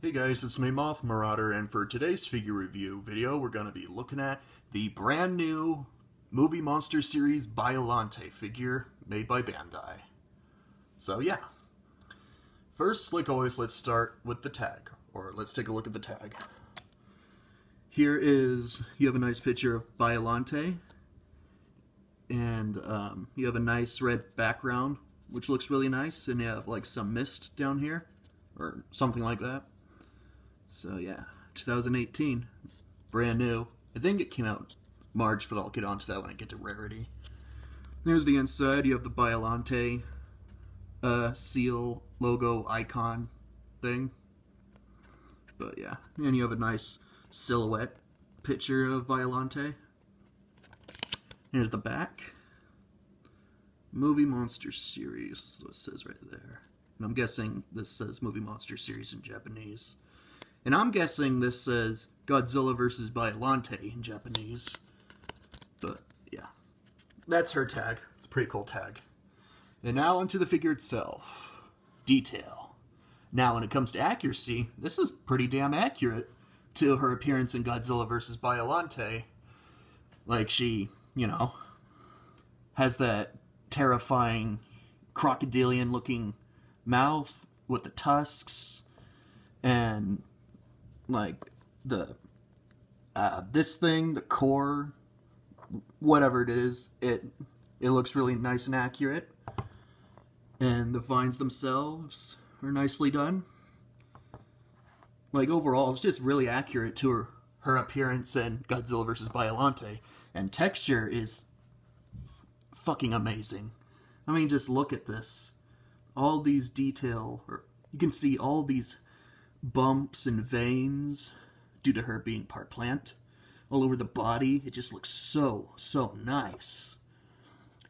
Hey guys, it's me Moth Marauder, and for today's figure review video, we're going to be looking at the brand new Movie Monster Series Biollante figure made by Bandai. So yeah. First, like always, let's start with the tag, or let's take a look at the tag. Here is, you have a nice picture of Biollante, and you have a nice red background, which looks really nice, and you have like some mist down here, or something like that. So yeah, 2018, brand new. I think it came out March, but I'll get onto that when I get to rarity. There's the inside. You have the Biollante seal logo icon thing. But yeah, and you have a nice silhouette picture of Biollante. Here's the back. Movie Monster Series, that's what it says right there. And I'm guessing this says Movie Monster Series in Japanese. And I'm guessing this says Godzilla vs. Biollante in Japanese. But, yeah. That's her tag. It's a pretty cool tag. And now onto the figure itself. Detail. Now, when it comes to accuracy, this is pretty damn accurate to her appearance in Godzilla vs. Biollante. Like, she, you know, has that terrifying crocodilian-looking mouth with the tusks. And like the this thing, the core, whatever it is, it looks really nice and accurate, and the vines themselves are nicely done. Like overall, it's just really accurate to her appearance in Godzilla vs. Biollante, and texture is fucking amazing. I mean, just look at this. All these detail, or you can see all these bumps and veins due to her being part plant all over the body. It just looks so nice.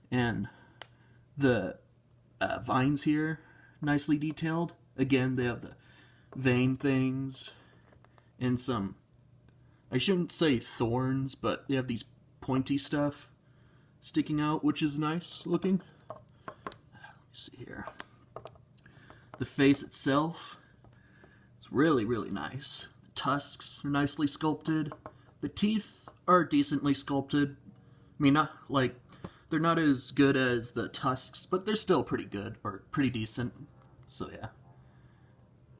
And the vines here, nicely detailed. Again, they have the vein things and some, I shouldn't say thorns, but they have these pointy stuff sticking out, which is nice looking. Let me see here. The face itself, really nice. The tusks are nicely sculpted. The teeth are decently sculpted. I mean, not like, they're not as good as the tusks, but they're still pretty good, or pretty decent. So yeah.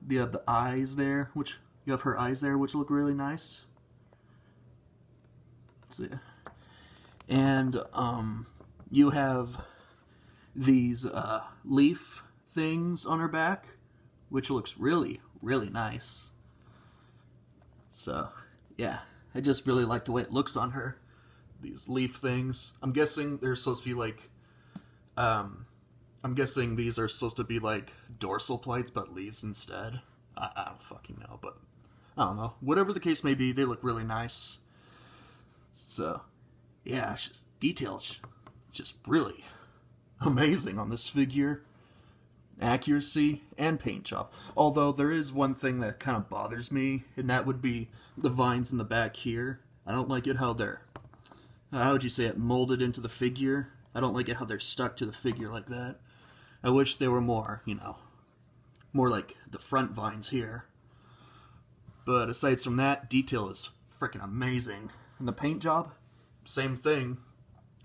You have the eyes there, which, you have her eyes there, which look really nice. So yeah. And, you have these, leaf things on her back, which looks really nice. So, yeah, I just really like the way it looks on her. These leaf things. I'm guessing they're supposed to be like, I'm guessing these are supposed to be like dorsal plates, but leaves instead. I don't fucking know, but I don't know. Whatever the case may be, they look really nice. So, yeah, details just really amazing on this figure. Accuracy and paint job. Although there is one thing that kind of bothers me, and that would be the vines in the back here. I don't like it how they're, how would you say it, molded into the figure. I don't like it how they're stuck to the figure like that. I wish they were more, you know, more like the front vines here. But aside from that, detail is freaking amazing. And the paint job, same thing.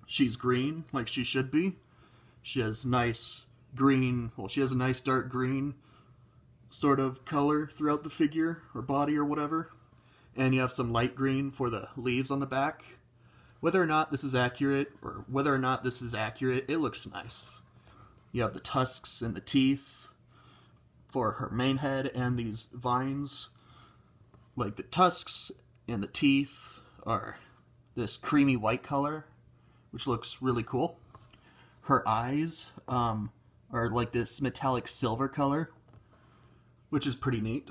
She's green, like she should be. She has nice green, well, she has a nice dark green sort of color throughout the figure, or body, or whatever. And you have some light green for the leaves on the back. Whether or not this is accurate, it looks nice. You have the tusks and the teeth for her main head, and these vines. Like the tusks and the teeth are this creamy white color, which looks really cool. Her eyes, are like this metallic silver color, which is pretty neat.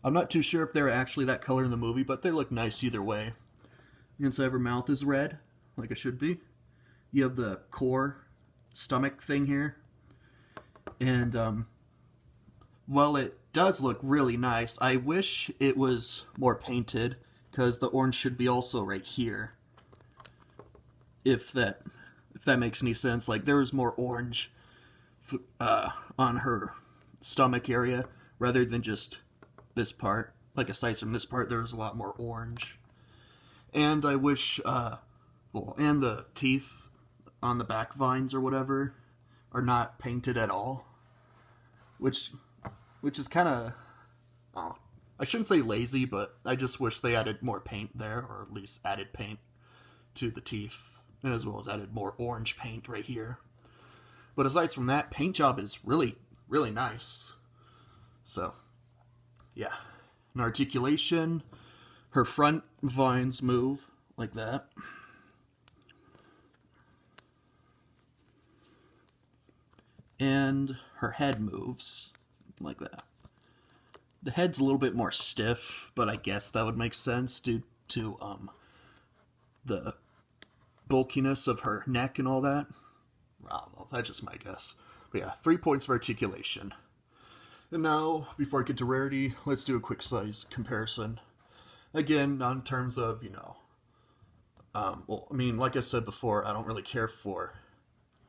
I'm not too sure if they're actually that color in the movie, but they look nice either way. The inside of her mouth is red, like it should be. You have the core stomach thing here. And, while it does look really nice, I wish it was more painted, because the orange should be also right here. If that makes any sense. Like, there was more orange on her stomach area rather than just this part. Like, aside from this part, there's a lot more orange. And I wish, and the teeth on the back vines or whatever are not painted at all. Which is kind of, I shouldn't say lazy, but I just wish they added more paint there, or at least added paint to the teeth, and as well as added more orange paint right here. But aside from that, paint job is really, really nice. So, yeah. In articulation, her front vines move like that. And her head moves like that. The head's a little bit more stiff, but I guess that would make sense due to the bulkiness of her neck and all that. I don't know, that's just my guess. But yeah, 3 points for articulation. And now, before I get to rarity, let's do a quick size comparison. Again, not in terms of, like I said before, I don't really care for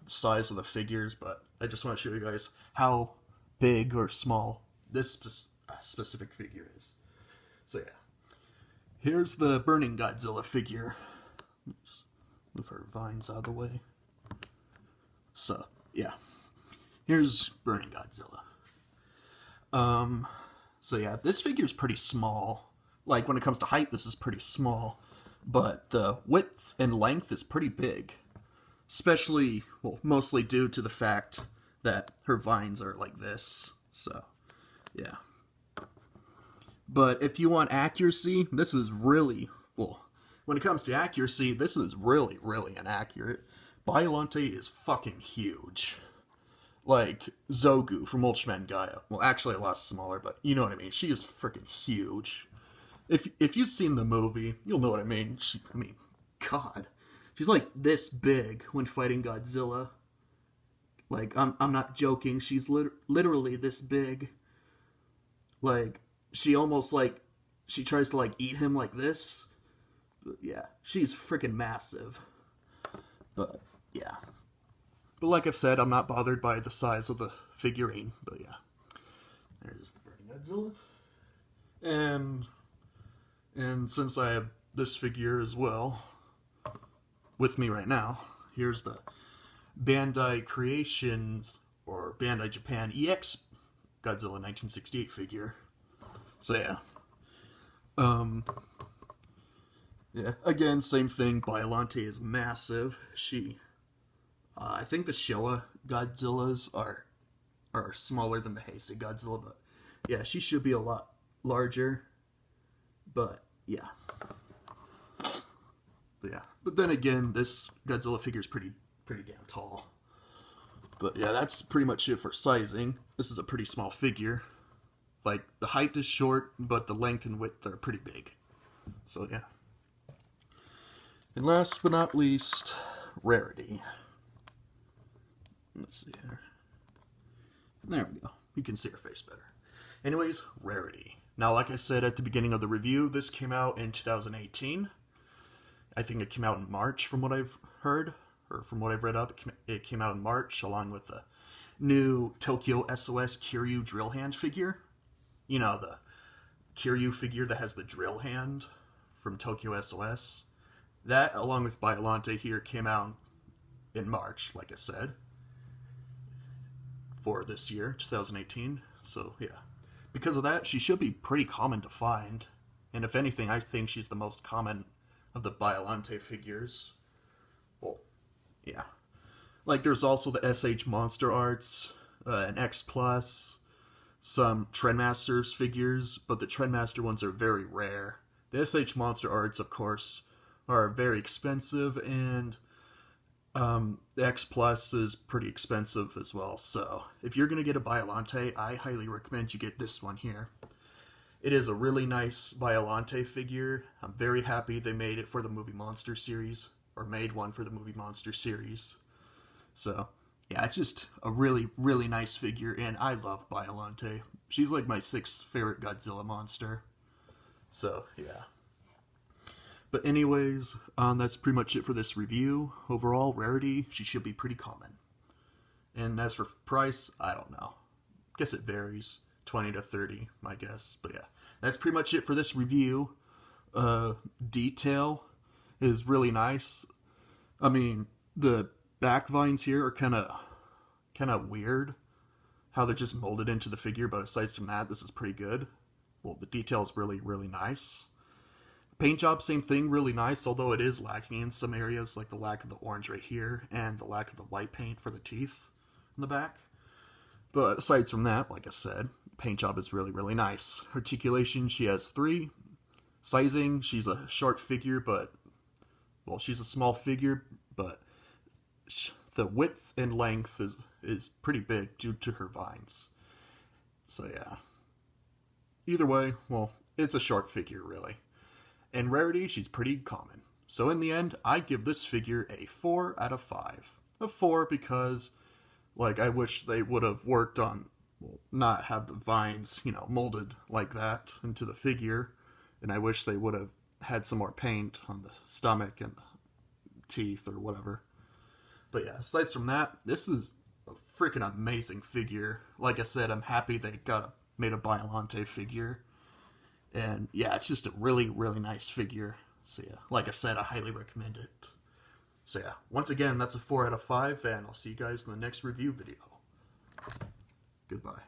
the size of the figures, but I just want to show you guys how big or small this specific figure is. So yeah, here's the Burning Godzilla figure. Just move her vines out of the way. So yeah, here's Burning Godzilla. So yeah, this figure's pretty small. Like, when it comes to height, this is pretty small, but the width and length is pretty big. Especially, mostly due to the fact that her vines are like this. So, yeah. But if you want accuracy, this is really, when it comes to accuracy, this is really, really inaccurate. Biollante is fucking huge. Like Zogu from Ultraman Gaia. Well, actually a lot smaller, but you know what I mean. She is freaking huge. If you've seen the movie, you'll know what I mean. God. She's like this big when fighting Godzilla. Like, I'm not joking. She's literally this big. Like, she almost, like, she tries to, like, eat him like this. But yeah, she's freaking massive. But, yeah. But like I've said, I'm not bothered by the size of the figurine. But yeah. There's the Burning Godzilla. And since I have this figure as well with me right now, here's the Bandai Creations, or Bandai Japan EX Godzilla 1968 figure. So yeah. Yeah, again, same thing. Biollante is massive. I think the Showa Godzillas are smaller than the Heisei Godzilla, but yeah, she should be a lot larger. But yeah. But then again, this Godzilla figure is pretty damn tall. But yeah, that's pretty much it for sizing. This is a pretty small figure. Like, the height is short, but the length and width are pretty big. So yeah. And last but not least, rarity. Let's see here. There we go. You can see her face better. Anyways, rarity. Now, like I said at the beginning of the review, this came out in 2018. I think it came out in March, from what I've heard, or from what I've read up. It came out in March, along with the new Tokyo SOS Kiryu drill hand figure. You know, the Kiryu figure that has the drill hand from Tokyo SOS. That, along with Biollante here, came out in March, like I said, for this year, 2018. So, yeah. Because of that, she should be pretty common to find. And if anything, I think she's the most common of the Biollante figures. Well, yeah. Like, there's also the SH Monster Arts, an X Plus, some Trendmasters figures, but the Trendmaster ones are very rare. The SH Monster Arts, of course, are very expensive, and the X Plus is pretty expensive as well. So, if you're going to get a Biollante, I highly recommend you get this one here. It is a really nice Biollante figure. I'm very happy they made it for the Movie Monster series, or made one for the Movie Monster series. So, yeah, it's just a really, really nice figure, and I love Biollante. She's like my 6th favorite Godzilla monster. So, yeah. But anyways, that's pretty much it for this review. Overall, rarity, she should be pretty common. And as for price, I don't know. Guess it varies. 20 to 30, my guess. But yeah, that's pretty much it for this review. Detail is really nice. I mean, the back vines here are kind of weird, how they're just molded into the figure, but aside from that, this is pretty good. Well, the detail is really, really nice. Paint job, same thing, really nice, although it is lacking in some areas, like the lack of the orange right here, and the lack of the white paint for the teeth in the back. But aside from that, like I said, paint job is really, really nice. Articulation, she has 3. Sizing, she's a short figure, but, well, she's a small figure, but the width and length is pretty big due to her vines. So yeah. Either way, well, it's a short figure, really. In rarity, she's pretty common. So in the end, I give this figure a 4 out of 5. A 4 because, like, I wish they would have worked on, well, not have the vines, molded like that into the figure. And I wish they would have had some more paint on the stomach and the teeth or whatever. But yeah, aside from that, this is a freaking amazing figure. Like I said, I'm happy they made a Biollante figure. And yeah, it's just a really, really nice figure. So yeah, like I said, I highly recommend it. So yeah, once again, that's a 4 out of 5, and I'll see you guys in the next review video. Goodbye.